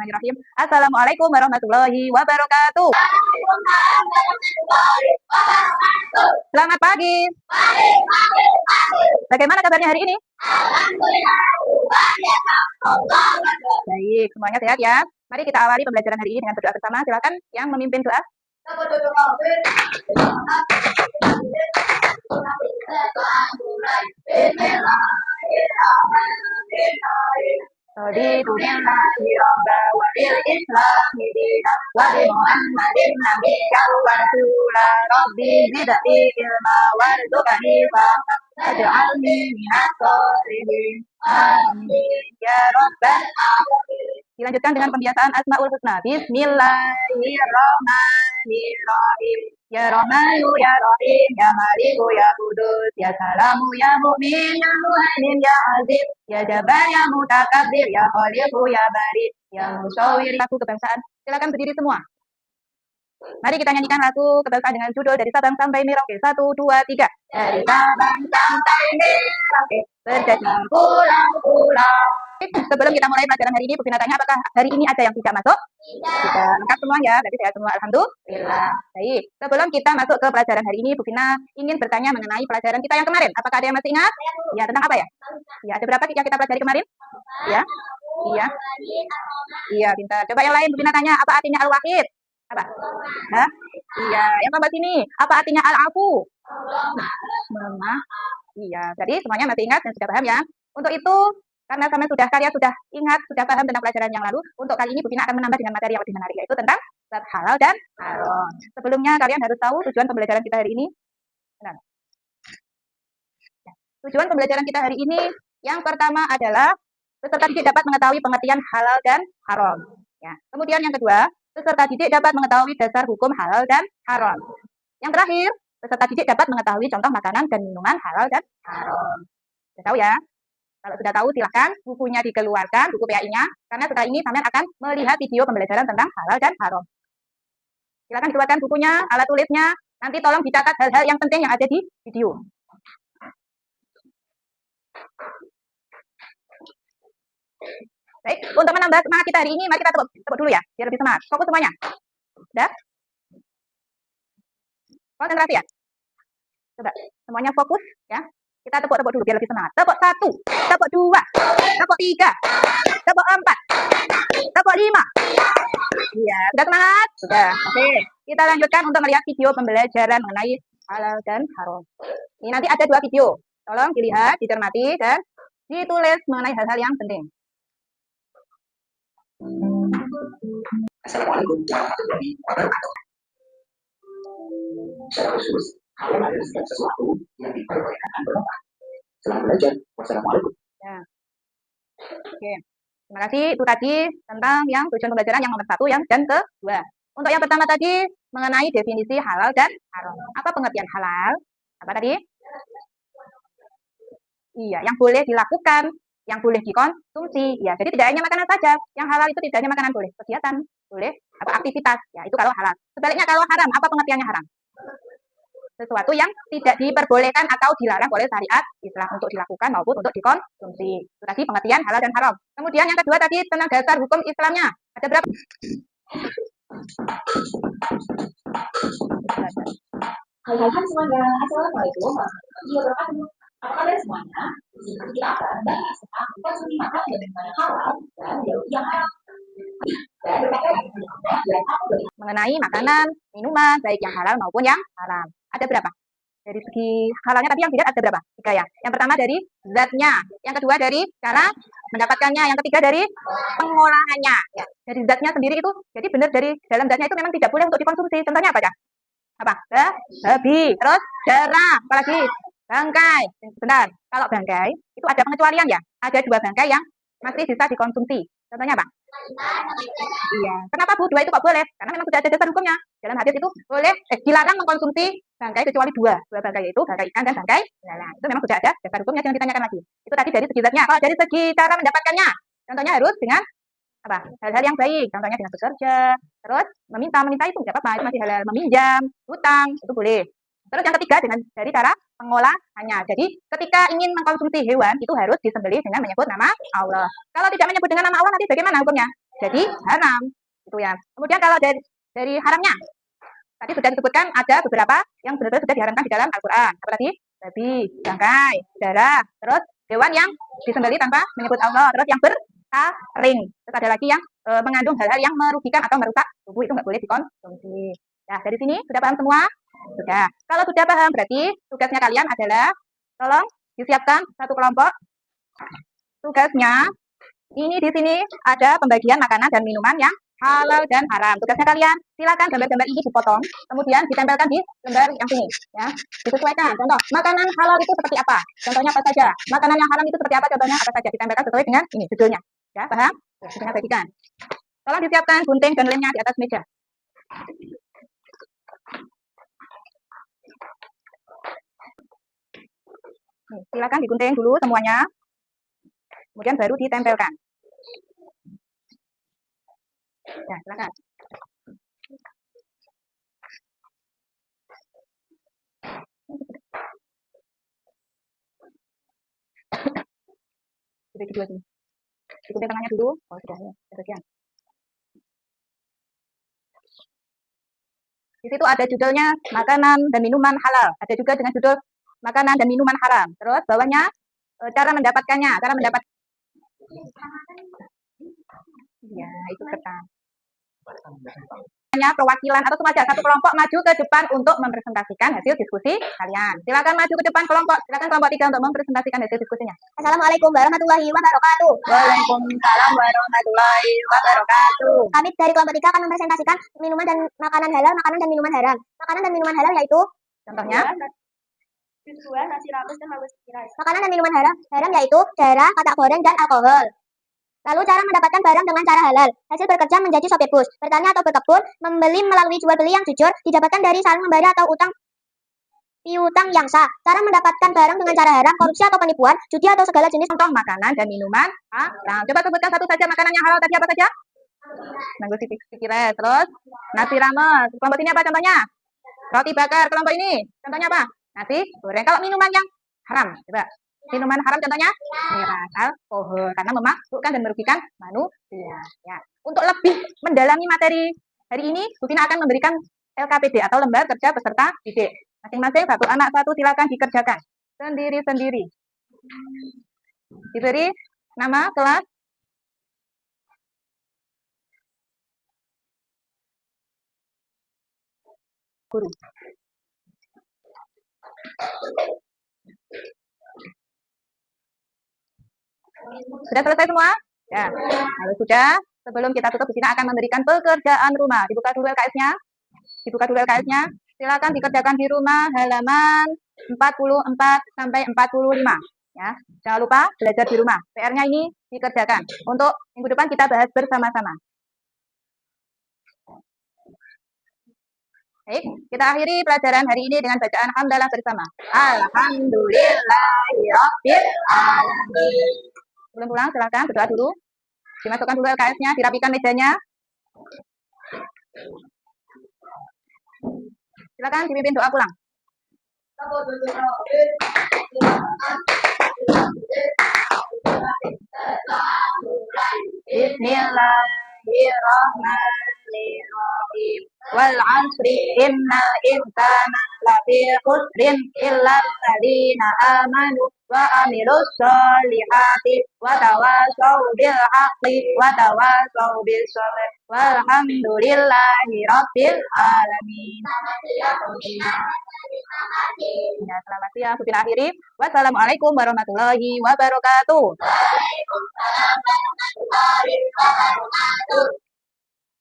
Bismillahirrahmanirrahim. Assalamualaikum warahmatullahi wabarakatuh. Selamat pagi. Bagaimana kabarnya hari ini? Baik, semuanya sehat ya. Mari kita awali pembelajaran hari ini dengan berdoa bersama. Silakan yang memimpin doa. Raditu billahi rabba wa bil islami dina wa bi Muhammadin nabiyyan wa rasula rabbi zidni ilma warzuqni fahma waj'alni minas sholihin amin ya rabbal alamin. Dilanjutkan dengan pembiasaan Asmaul Husna. Bismillahirrahmanirrahim. Ya Rahmanu ya Rahim ya Maliku ya Kudus ya Salamu ya Mu'min ya Muhaimin ya Aziz ya Jabbar ya Mutakabbir ya Khaliqu ya Bari ya Musawwir. Lagu kebangsaan. Silakan berdiri semua. Mari kita nyanyikan lagu kebangsaan dengan judul Dari Sabang Sampai Merauke. 1, 2, 3. Dari Sabang sampai Merauke, berjajah pulau-pulau. Sebelum kita mulai pelajaran hari ini, Bu Vina tanya apakah hari ini ada yang tidak masuk? Tidak. Lengkap semua ya, berarti sehat semua. Alhamdulillah. Baik. Sebelum kita masuk ke pelajaran hari ini, Bu Vina ingin bertanya mengenai pelajaran kita yang kemarin. Apakah ada yang masih ingat? Ya, tentang apa ya? Ya, ada berapa yang kita pelajari kemarin? Ya. Iya. Iya, pintar. Coba yang lain, Bu Vina tanya, apa artinya Al-Wahid? Apa? Hah? Iya. Yang keempat ini, apa artinya Al-Afu? Mama. Iya. Jadi semuanya masih ingat dan sudah paham ya. Untuk itu, karena kalian sudah ingat, sudah paham tentang pelajaran yang lalu, untuk kali ini Bu Vina akan menambah dengan materi yang lebih menarik, yaitu tentang zat halal dan haram. Sebelumnya kalian harus tahu tujuan pembelajaran kita hari ini. Nah, tujuan pembelajaran kita hari ini yang pertama adalah peserta didik dapat mengetahui pengertian halal dan haram. Ya. Kemudian yang kedua, peserta didik dapat mengetahui dasar hukum halal dan haram. Yang terakhir, peserta didik dapat mengetahui contoh makanan dan minuman halal dan haram. Sudah tahu ya? Kalau sudah tahu, silahkan bukunya dikeluarkan, buku PAI-nya, karena setelah ini kalian akan melihat video pembelajaran tentang halal dan haram. Silahkan dikeluarkan bukunya, alat tulisnya, nanti tolong dicatat hal-hal yang penting yang ada di video. Baik, untuk menambah semangat kita hari ini, mari kita tepuk dulu ya, biar lebih semangat. Fokus semuanya. Sudah? Konsentrasi ya? Coba, semuanya fokus ya. Kita tepuk dulu biar lebih semangat. Tepuk 1, tepuk 2, tepuk 3, tepuk 4, tepuk 5. Iya, sudah semangat? Sudah. Oke, kita lanjutkan untuk melihat video pembelajaran mengenai halal dan haram. Ini nanti ada 2 video. Tolong dilihat, dicermati, dan ditulis mengenai hal-hal yang penting. Assalamualaikum warahmatullahi wabarakatuh. Secara khusus, kalian ada segala sesuatu yang diperbolehkan bermanfaat. Selamat belajar. Wassalamualaikum. Ya. Oke. Terima kasih. Itu tadi tentang yang tujuan pembelajaran yang nomor 1 yang dan kedua. Untuk yang pertama tadi mengenai definisi halal dan haram. Apa pengertian halal? Apa tadi? Iya, yang boleh dilakukan, yang boleh dikonsumsi. Ya, jadi tidak hanya makanan saja. Yang halal itu tidak hanya makanan, boleh kegiatan, boleh apa aktivitas. Ya, itu kalau halal. Sebaliknya kalau haram, apa pengertiannya haram? Sesuatu yang tidak diperbolehkan atau dilarang oleh syariat Islam untuk dilakukan maupun untuk dikonsumsi. Itu tadi pengertian halal dan haram. Kemudian yang kedua tadi tentang dasar hukum Islamnya. Ada berapa? Hai semuanya, Assalamualaikum warahmatullahi wabarakatuh. Apa kabar semuanya? Di sini kita akan bahas tentang konsumsi makan yang halal dan yang haram. Mengenai makanan, minuman, baik yang halal maupun yang haram. Ada berapa? Dari segi halalnya tadi yang dilihat ada berapa? 3 ya. Yang pertama dari zatnya, yang kedua dari cara mendapatkannya, yang ketiga dari pengolahannya. Ya. Dari zatnya sendiri itu, jadi benar dari dalam zatnya itu memang tidak boleh untuk dikonsumsi. Contohnya apa ya? Apa? Babi, terus darah, apalagi bangkai. Benar. Kalau bangkai itu ada pengecualian ya. Ada 2 bangkai yang masih bisa dikonsumsi. Contohnya apa? Iya. Kenapa Bu? 2 itu kok boleh? Karena memang sudah ada dasar hukumnya. Dalam hadis itu boleh dilarang mengkonsumsi bangkai kecuali 2 bangkai, yaitu bangkai ikan dan bangkai belalang. Itu memang sudah ada dasar hukumnya, jangan ditanyakan lagi. Itu tadi dari segi zatnya. Kalau dari segi cara mendapatkannya, contohnya harus dengan apa? Hal-hal yang baik. Contohnya dengan bekerja, terus meminta itu tidak apa-apa, itu masih halal. Meminjam, hutang, itu boleh. Terus yang ketiga dari cara pengolahannya. Jadi ketika ingin mengkonsumsi hewan itu harus disembelih dengan menyebut nama Allah. Kalau tidak menyebut dengan nama Allah nanti bagaimana hukumnya? Jadi haram. Itu ya. Kemudian kalau dari haramnya, tadi sudah disebutkan ada beberapa yang benar-benar sudah diharamkan di dalam Al-Quran. Apa tadi? Babi, bangkai, darah, terus hewan yang disembelih tanpa menyebut Allah, terus yang bertaring. Terus ada lagi yang mengandung hal-hal yang merugikan atau merusak tubuh, itu nggak boleh dikonsumsi. Nah, dari sini sudah paham semua? Sudah. Kalau sudah paham, berarti tugasnya kalian adalah tolong disiapkan satu kelompok. Tugasnya ini di sini ada pembagian makanan dan minuman yang halal dan haram. Tugasnya kalian silakan gambar-gambar ini dipotong, kemudian ditempelkan di lembar yang sini, ya. Disesuaikan. Contoh, makanan halal itu seperti apa? Contohnya apa saja? Makanan yang haram itu seperti apa? Contohnya apa saja? Ditempelkan sesuai dengan ini judulnya. Ya, paham? Ya, sudah bagikan. Tolong disiapkan gunting dan lemnya di atas meja. Silakan digunting dulu semuanya, kemudian baru ditempelkan. Ya, silakan. Sudah kedua sini. Digunting tengahnya dulu. Oh, sudah ya. Sekian. Di situ ada judulnya makanan dan minuman halal. Ada juga dengan judul makanan dan minuman haram. Terus bawahnya cara mendapatkannya, cara mendapat. Ya, itu ketan. Perwakilan atau semacam satu kelompok maju ke depan untuk mempresentasikan hasil diskusi kalian. Silakan maju ke depan kelompok. Silakan kelompok 3 untuk mempresentasikan hasil diskusinya. Assalamualaikum warahmatullahi wabarakatuh. Waalaikumsalam warahmatullahi wabarakatuh. Kami dari kelompok 3 akan mempresentasikan minuman dan makanan halal, makanan dan minuman haram. Makanan dan minuman halal yaitu contohnya nasi rames dan makanan dan minuman haram yaitu darah, katak goreng dan alkohol. Lalu cara mendapatkan barang dengan cara halal. Hasil bekerja menjadi sopir bus, bertani atau berkebun, membeli melalui jual beli yang jujur, didapatkan dari saling memberi atau piutang yang sah. Cara mendapatkan barang dengan cara haram, korupsi atau penipuan, judi atau segala jenis contoh makanan dan minuman haram. Coba sebutkan satu saja makanan yang halal tadi apa saja? Manggo sikire, terus nasi rames. Kelompok ini apa contohnya? Roti bakar. Kelompok ini contohnya apa? Nasi goreng. Kalau minuman yang haram, coba. Minuman haram contohnya miras, alkohol, karena memasukkan dan merugikan manusia. Ya. Untuk lebih mendalami materi hari ini, Bu Tina akan memberikan LKPD atau lembar kerja peserta didik. Masing-masing satu anak satu, silakan dikerjakan sendiri-sendiri. Diberi nama kelas, guru. Sudah selesai semua? Ya. Kalau sudah, sebelum kita tutup, kita akan memberikan pekerjaan rumah. Dibuka dulu LKS-nya. Dibuka dulu LKS-nya. Silakan dikerjakan di rumah halaman 44 sampai 45. Ya. Jangan lupa belajar di rumah. PR-nya ini dikerjakan. Untuk minggu depan kita bahas bersama-sama. Baik, kita akhiri pelajaran hari ini dengan bacaan hamdalah bersama. Alhamdulillahirabbil alamin. Sebelum pulang silakan berdoa dulu. Dimasukkan dulu LKS-nya, dirapikan mejanya. Silakan dipimpin doa pulang. Bismillahirrahmanirrahim. Wal 'asri innal insana lafi khusrin illa alladziina aamanu wa 'amilus sholihati wa tawashaw bil haqqi wa tawashaw bis sabr. Walhamdulillahi rabbil alamin. Ya, selamat siang. Kita akhiri. Wassalamualaikum warahmatullahi wabarakatuh. Waalaikumsalam warahmatullahi wabarakatuh.